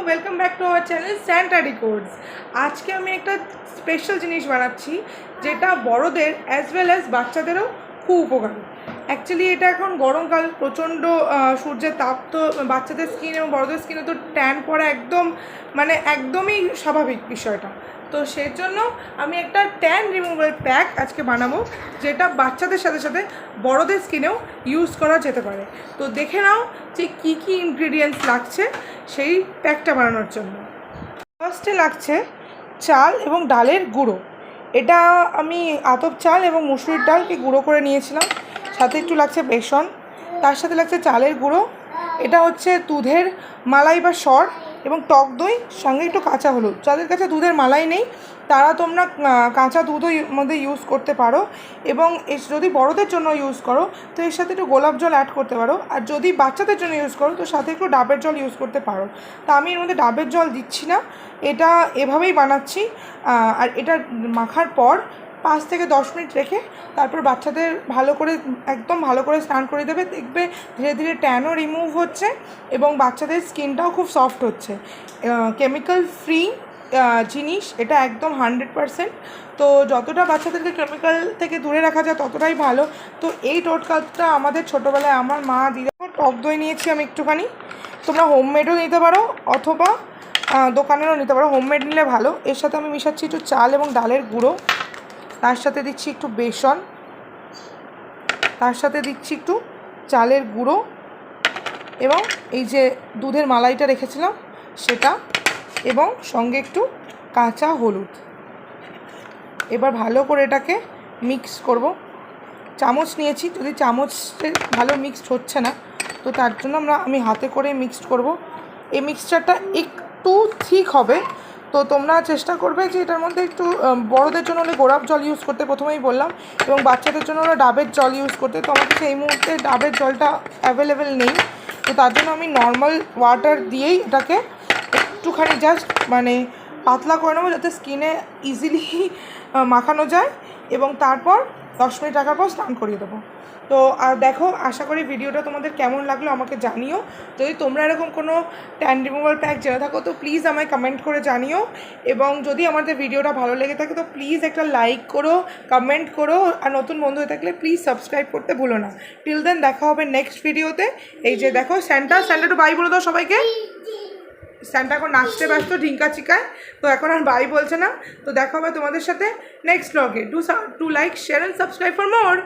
Welcome back to our channel Santa Decodes. আজকে আমি একটা স্পেশাল জিনিস বানাচ্ছি যেটা বড়দের অ্যাজ ওয়েল অ্যাজ বাচ্চাদেরও খুব উপকারী। অ্যাকচুয়ালি এটা এখন গরমকাল, প্রচণ্ড সূর্যের তাপ, তো বাচ্চাদের স্কিন এবং বড়দের স্কিনে তো ট্যান পড়া একদমই স্বাভাবিক বিষয়টা। তো সেই জন্য আমি একটা ট্যান রিমুভাল প্যাক আজকে বানাবো, যেটা বাচ্চাদের সাথে সাথে বড়দের স্কিনেও ইউজ করা যেতে পারে। তো দেখে নাও যে কী কী ইনগ্রিডিয়েন্টস লাগছে সেই প্যাকটা বানানোর জন্য। ফার্স্টে লাগছে চাল এবং ডালের গুঁড়ো। এটা আমি আতপ চাল এবং মুসুরির ডালকে গুঁড়ো করে নিয়েছিলাম। সাথে একটু লাগছে বেসন, তার সাথে লাগছে চালের গুঁড়ো। এটা হচ্ছে দুধের মালাই বা সর এবং টক দই, সঙ্গে একটু কাঁচা হলুদ। যাদের কাছে দুধের মালাই নেই তারা তোমরা কাঁচা দুধও মধ্যে ইউজ করতে পারো, এবং যদি বড়দের জন্য ইউজ করো তো এর সাথে একটু গোলাপ জল অ্যাড করতে পারো, আর যদি বাচ্চাদের জন্য ইউজ করো তো সাথে একটু ডাবের জল ইউজ করতে পারো। তা আমি এর মধ্যে ডাবের জল দিচ্ছি না, এটা এভাবেই বানাচ্ছি। আর এটা মাখার পর 5 থেকে 10 মিনিট রেখে তারপর বাচ্চাদের একদম ভালো করে স্নান করে দেবে। দেখবে ধীরে ধীরে ট্যানও রিমুভ হচ্ছে এবং বাচ্চাদের স্কিনটাও খুব সফট হচ্ছে। কেমিক্যাল ফ্রি জিনিস এটা, একদম 100%। তো যতটা বাচ্চাদেরকে কেমিক্যাল থেকে দূরে রাখা যায় ততটাই ভালো। তো এই টোটকাটা আমাদের ছোটোবেলায় আমার মা দিদা। টক দই নিয়েছি আমি একটুখানি, তোমরা হোমমেডও নিতে পারো অথবা দোকানেরও নিতে পারো, হোমমেড নিলে ভালো। এর সাথে আমি মিশাচ্ছি একটু চাল এবং ডালের গুঁড়ো, তার সাথে দিচ্ছি একটু বেসন, তার সাথে দিচ্ছি একটু চালের গুঁড়ো এবং এই যে দুধের মালাইটা রেখেছিলাম সেটা, এবং সঙ্গে একটু কাঁচা হলুদ। এবার ভালো করে এটাকে মিক্স করব। চামচ নিয়েছি, যদি চামচে ভালো মিক্সড হচ্ছে না তো তার জন্য আমি হাতে করে মিক্সড করব। এই মিক্সচারটা একটু ঠিক হবে, তো তোমরা চেষ্টা করবে যে এটার মধ্যে একটু বড়দের জন্য হলে গোলাপ জল ইউজ করতে, প্রথমেই বললাম, এবং বাচ্চাদের জন্য হলে ডাবের জল ইউজ করতে। তো আমার কাছে এই মুহূর্তে ডাবের জলটা অ্যাভেলেবেল নেই, তো তার জন্য আমি নর্মাল ওয়াটার দিয়েই এটাকে একটুখানি জাস্ট পাতলা করে নেবো, যাতে স্কিনে ইজিলি মাখানো যায়, এবং তারপর 10 মিনিট রাখার পর স্নান করিয়ে দেবো। তো আর দেখো, আশা করি ভিডিওটা তোমাদের কেমন লাগলো আমাকে জানিও। যদি তোমরা এরকম কোনো ট্যান রিমুভাল প্যাক জেনে থাকো তো প্লিজ আমায় কমেন্ট করে জানিও, এবং যদি আমাদের ভিডিওটা ভালো লেগে থাকে তো প্লিজ একটা লাইক করো, কমেন্ট করো, আর নতুন বন্ধু হয়ে থাকলে প্লিজ সাবস্ক্রাইব করতে ভুলো না। টিল দেন দেখা হবে নেক্সট ভিডিওতে। এই যে দেখো স্যান্টা একটু বাই বলে দাও সবাইকে। স্যান্টা এখন নাচতে ব্যস্ত, ঢিঙ্কা চিকায়, তো এখন আর বাই বলছে না। তো দেখা হবে তোমাদের সাথে নেক্সট ব্লগে। Do like, share and subscribe for more.